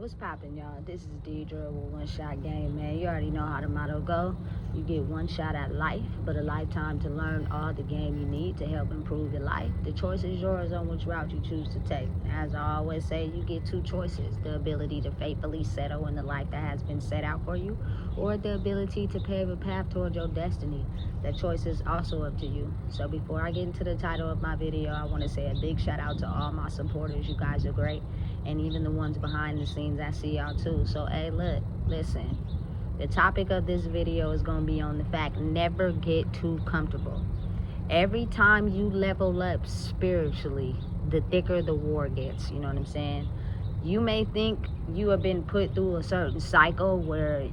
What's poppin', y'all? This is Deidre with One Shot Game, man. You already know how the motto go. You get one shot at life, but a lifetime to learn all the game you need to help improve your life. The choice is yours on which route you choose to take. As I always say, you get two choices: the ability to faithfully settle in the life that has been set out for you, or the ability to pave a path towards your destiny. That choice is also up to you. So before I get into the title of my video, I want to say a big shout out to all my supporters. You guys are great. And even the ones behind the scenes, I see y'all too. So hey, look, listen, the topic of this video is going to be on the fact: never get too comfortable. Every time you level up spiritually, the thicker the war gets. You know what I'm saying? You may think you have been put through a certain cycle where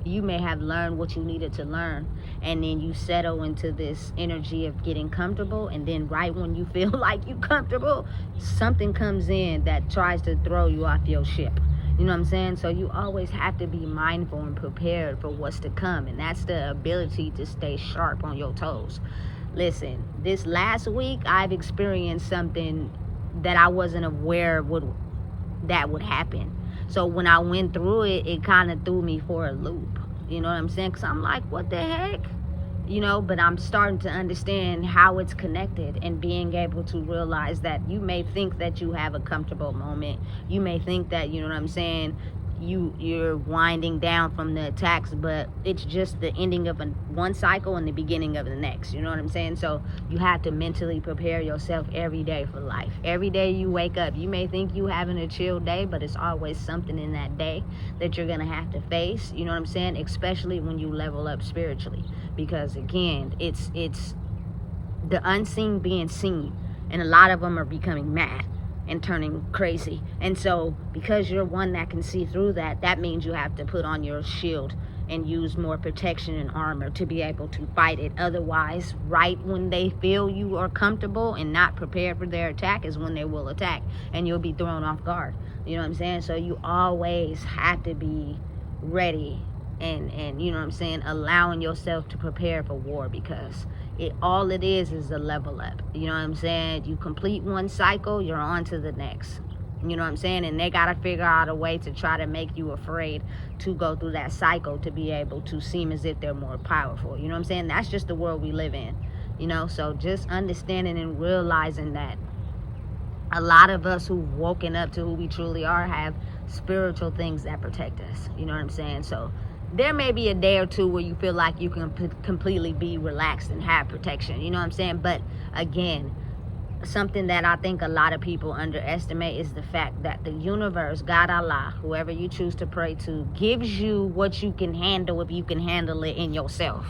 you may have learned what you needed to learn, and then you settle into this energy of getting comfortable, and then right when you feel like you're comfortable, something comes in that tries to throw you off your ship. You know what I'm saying? So you always have to be mindful and prepared for what's to come, and that's the ability to stay sharp on your toes. Listen, this last week I've experienced something that I wasn't aware that would happen. So when I went through it, it kind of threw me for a loop. You know what I'm saying? Because I'm like, what the heck? You know, but I'm starting to understand how it's connected, and being able to realize that you may think that you have a comfortable moment. You may think that, you know what I'm saying, you're winding down from the attacks, but it's just the ending of one cycle and the beginning of the next. You know what I'm saying? So you have to mentally prepare yourself every day for life. Every day you wake up, you may think you having a chill day, but it's always something in that day that you're gonna have to face. You know what I'm saying? Especially when you level up spiritually, because again, it's the unseen being seen, and a lot of them are becoming mad and turning crazy. And so because you're one that can see through that means you have to put on your shield and use more protection and armor to be able to fight it. Otherwise, right when they feel you are comfortable and not prepared for their attack is when they will attack, and you'll be thrown off guard. You know what I'm saying? So you always have to be ready, and you know what I'm saying, allowing yourself to prepare for war, because all it is a level up. You know what I'm saying? You complete one cycle, you're on to the next. You know what I'm saying? And they got to figure out a way to try to make you afraid to go through that cycle, to be able to seem as if they're more powerful. You know what I'm saying? That's just the world we live in. You know, so just understanding and realizing that a lot of us who've woken up to who we truly are have spiritual things that protect us. You know what I'm saying? So there may be a day or two where you feel like you can completely be relaxed and have protection. You know what I'm saying? But again, something that I think a lot of people underestimate is the fact that the universe, God, Allah, whoever you choose to pray to, gives you what you can handle if you can handle it in yourself.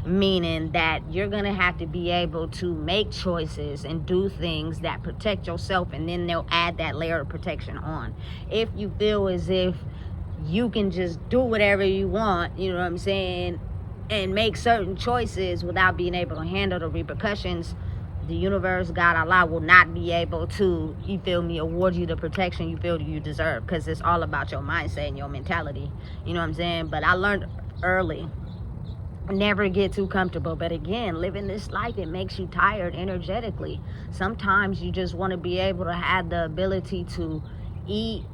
Meaning that you're going to have to be able to make choices and do things that protect yourself, and then they'll add that layer of protection on. If you feel as if you can just do whatever you want, you know what I'm saying, and make certain choices without being able to handle the repercussions, the universe, God, Allah, will not be able to, you feel me, award you the protection you feel you deserve, because it's all about your mindset and your mentality. You know what I'm saying? But I learned early, never get too comfortable. But again, living this life, it makes you tired energetically. Sometimes you just want to be able to have the ability to eat,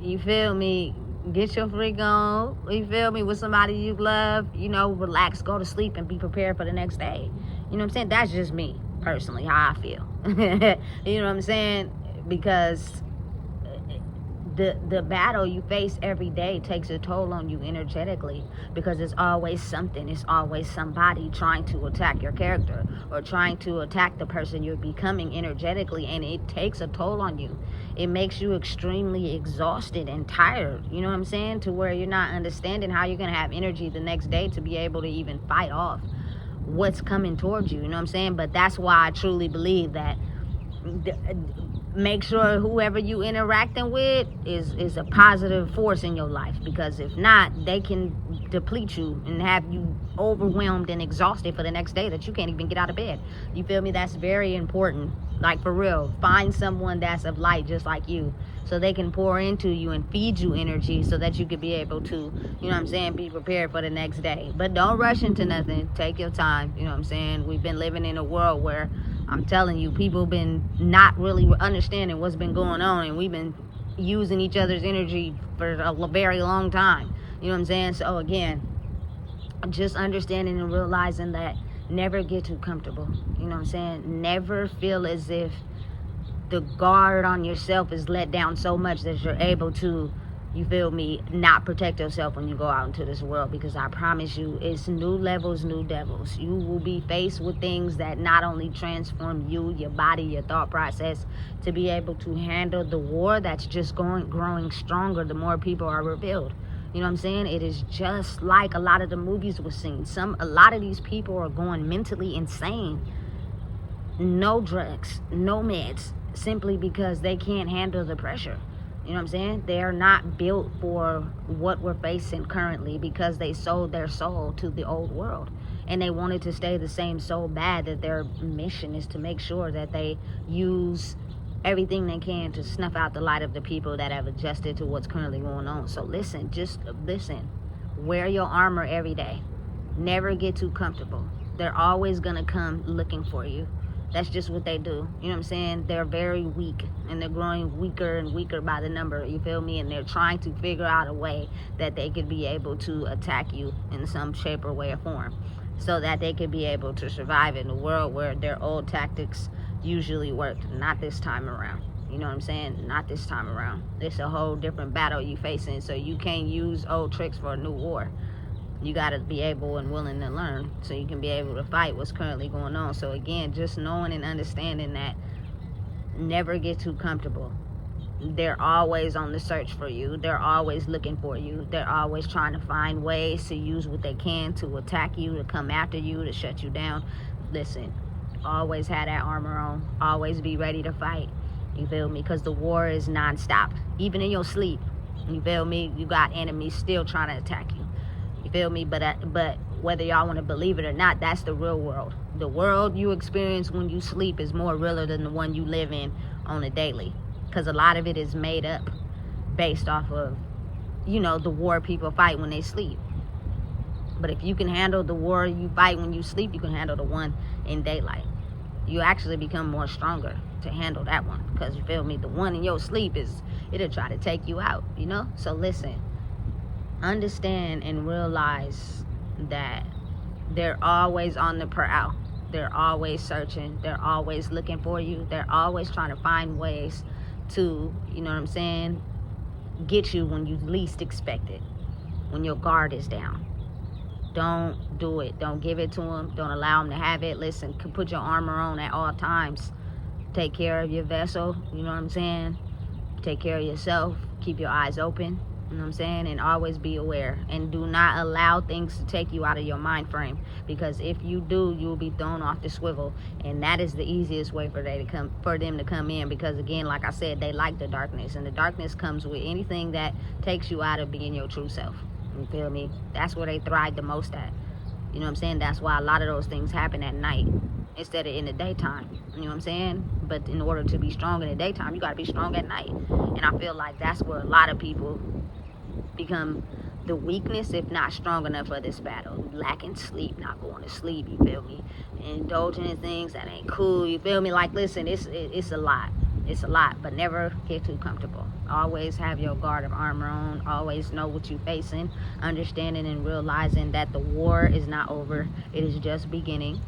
you feel me, get your freak on, you feel me, with somebody you love, you know, relax, go to sleep, and be prepared for the next day. You know what I'm saying? That's just me, personally, how I feel. You know what I'm saying? Because the battle you face every day takes a toll on you energetically, because it's always something, it's always somebody trying to attack your character or trying to attack the person you're becoming energetically, and it takes a toll on you. It makes you extremely exhausted and tired, you know what I'm saying, to where you're not understanding how you're going to have energy the next day to be able to even fight off what's coming towards you. You know what I'm saying? But that's why I truly believe that make sure whoever you interacting with is a positive force in your life, because if not, they can deplete you and have you overwhelmed and exhausted for the next day that you can't even get out of bed. You feel me? That's very important. Like, for real, find someone that's of light just like you, so they can pour into you and feed you energy, so that you could be able to, you know what I'm saying, be prepared for the next day. But don't rush into nothing. Take your time. You know what I'm saying? We've been living in a world where, I'm telling you, people been not really understanding what's been going on, and we've been using each other's energy for a very long time. You know what I'm saying? So again, just understanding and realizing that never get too comfortable. You know what I'm saying? Never feel as if the guard on yourself is let down so much that you're able to, you feel me, not protect yourself when you go out into this world. Because I promise you, it's new levels, new devils. You will be faced with things that not only transform you, your body, your thought process, to be able to handle the war that's just growing stronger the more people are revealed. You know what I'm saying? It is just like a lot of the movies we're seeing. A lot of these people are going mentally insane. No drugs, no meds, simply because they can't handle the pressure. You know what I'm saying? They are not built for what we're facing currently, because they sold their soul to the old world. And they wanted to stay the same so bad that their mission is to make sure that they use everything they can to snuff out the light of the people that have adjusted to what's currently going on. So listen, just listen. Wear your armor every day. Never get too comfortable. They're always gonna come looking for you. That's just what they do. You know what I'm saying? They're very weak, and they're growing weaker and weaker by the number. You feel me? And they're trying to figure out a way that they could be able to attack you in some shape or way or form, so that they could be able to survive in a world where their old tactics usually worked. Not this time around. You know what I'm saying? Not this time around. It's a whole different battle you facing, so you can't use old tricks for a new war. You got to be able and willing to learn so you can be able to fight what's currently going on. So again, just knowing and understanding that never get too comfortable. They're always on the search for you. They're always looking for you. They're always trying to find ways to use what they can to attack you, to come after you, to shut you down. Listen, always have that armor on. Always be ready to fight. You feel me? Because the war is nonstop. Even in your sleep, you feel me? You got enemies still trying to attack you. You feel me? But whether y'all want to believe it or not, that's the real world. The world you experience when you sleep is more realer than the one you live in on a daily. Because a lot of it is made up based off of, the war people fight when they sleep. But if you can handle the war you fight when you sleep, you can handle the one in daylight. You actually become more stronger to handle that one. Because you feel me? The one in your sleep it'll try to take you out, So listen. Understand and realize that they're always on the prowl. They're always searching. They're always looking for you. They're always trying to find ways to, get you when you least expect it, when your guard is down. Don't do it. Don't give it to them. Don't allow them to have it. Listen, put your armor on at all times. Take care of your vessel. You know what I'm saying? Take care of yourself. Keep your eyes open. You know what I'm saying? And always be aware. And do not allow things to take you out of your mind frame. Because if you do, you'll be thrown off the swivel. And that is the easiest way for them to come in. Because again, like I said, they like the darkness. And the darkness comes with anything that takes you out of being your true self. You feel me? That's where they thrive the most at. You know what I'm saying? That's why a lot of those things happen at night instead of in the daytime. You know what I'm saying? But in order to be strong in the daytime, you got to be strong at night. And I feel like that's where a lot of people become the weakness, if not strong enough for this battle. Lacking sleep, not going to sleep, you feel me? Indulging in things that ain't cool, you feel me? Like, listen, it's a lot. It's a lot, but never get too comfortable. Always have your guard of armor on. Always know what you're facing. Understanding and realizing that the war is not over. It is just beginning.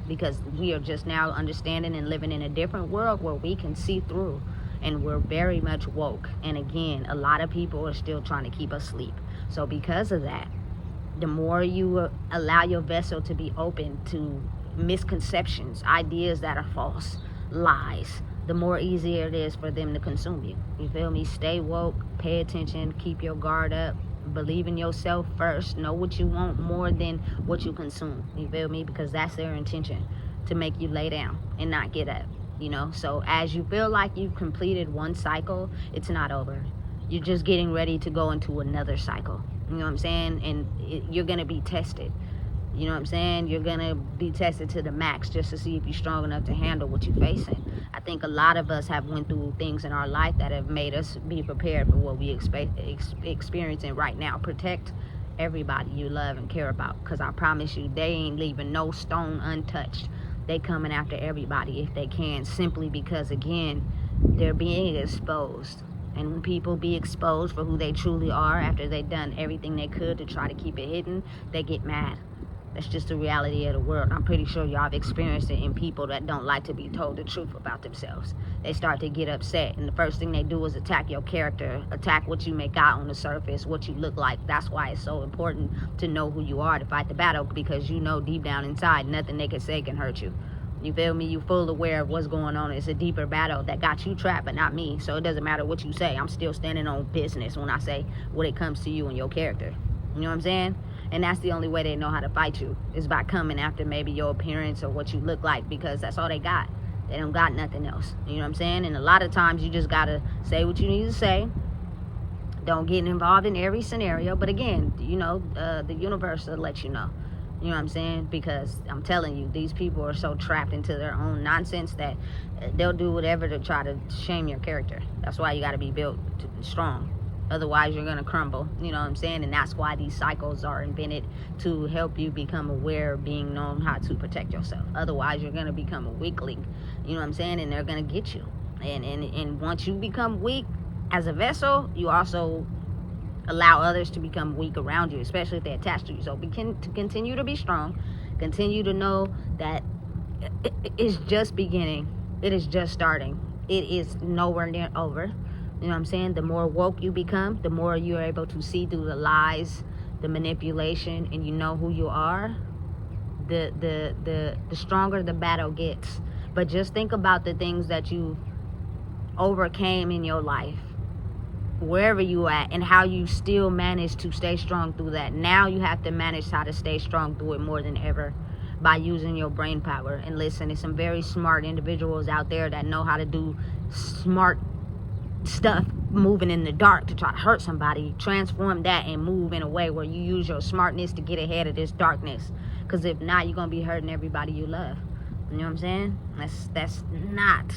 Because we are just now understanding and living in a different world where we can see through. And we're very much woke. And again, a lot of people are still trying to keep us asleep. So because of that, the more you allow your vessel to be open to misconceptions, ideas that are false, lies, the more easier it is for them to consume you. You feel me? Stay woke, pay attention, keep your guard up, believe in yourself first, know what you want more than what you consume. You feel me? Because that's their intention, to make you lay down and not get up. So as you feel like you've completed one cycle, it's not over. You're just getting ready to go into another cycle. You know what I'm saying? And you're going to be tested. You know what I'm saying? You're going to be tested to the max just to see if you're strong enough to handle what you're facing. I think a lot of us have went through things in our life that have made us be prepared for what we experiencing right now. Protect everybody you love and care about, because I promise you, they ain't leaving no stone untouched. They coming after everybody if they can, simply because, again, they're being exposed. And when people be exposed for who they truly are after they've done everything they could to try to keep it hidden, they get mad. That's just the reality of the world. I'm pretty sure y'all have experienced it in people that don't like to be told the truth about themselves. They start to get upset, and the first thing they do is attack your character, attack what you make out on the surface, what you look like. That's why it's so important to know who you are to fight the battle, because you know deep down inside, nothing they can say can hurt you. You feel me? You full aware of what's going on. It's a deeper battle that got you trapped, but not me. So it doesn't matter what you say. I'm still standing on business when I say what it comes to you and your character. You know what I'm saying? And that's the only way they know how to fight you, is by coming after maybe your appearance or what you look like, because that's all they got. They don't got nothing else. You know what I'm saying? And a lot of times you just got to say what you need to say. Don't get involved in every scenario. But again, you know, the universe will let you know. You know what I'm saying? Because I'm telling you, these people are so trapped into their own nonsense that they'll do whatever to try to shame your character. That's why you got to be built strong. Otherwise, you're going to crumble. You know what I'm saying? And that's why these cycles are invented, to help you become aware of being known how to protect yourself. Otherwise, you're going to become a weakling. You know what I'm saying? And they're going to get you. And once you become weak as a vessel, you also allow others to become weak around you, especially if they're attached to you. So continue to be strong. Continue to know that it's just beginning. It is just starting. It is nowhere near over. You know what I'm saying? The more woke you become, the more you're able to see through the lies, the manipulation, and you know who you are, the stronger the battle gets. But just think about the things that you overcame in your life, wherever you at, and how you still manage to stay strong through that. Now you have to manage how to stay strong through it more than ever, by using your brain power. And listen, there's some very smart individuals out there that know how to do smart stuff, moving in the dark to try to hurt somebody. Transform that and move in a way where you use your smartness to get ahead of this darkness, because if not, you're gonna be hurting everybody you love. You know what I'm saying? That's not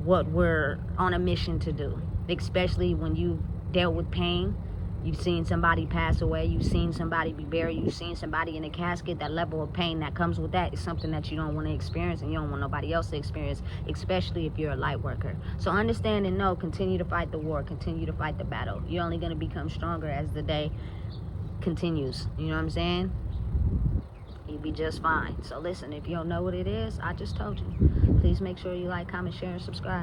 what we're on a mission to do, especially when you dealt with pain. You've seen somebody pass away, you've seen somebody be buried, you've seen somebody in a casket. That level of pain that comes with that is something that you don't want to experience, and you don't want nobody else to experience, especially if you're a light worker. So understand and know, continue to fight the war, continue to fight the battle. You're only going to become stronger as the day continues. You know what I'm saying? You'll be just fine. So listen, if you don't know what it is, I just told you. Please make sure you like, comment, share, and subscribe.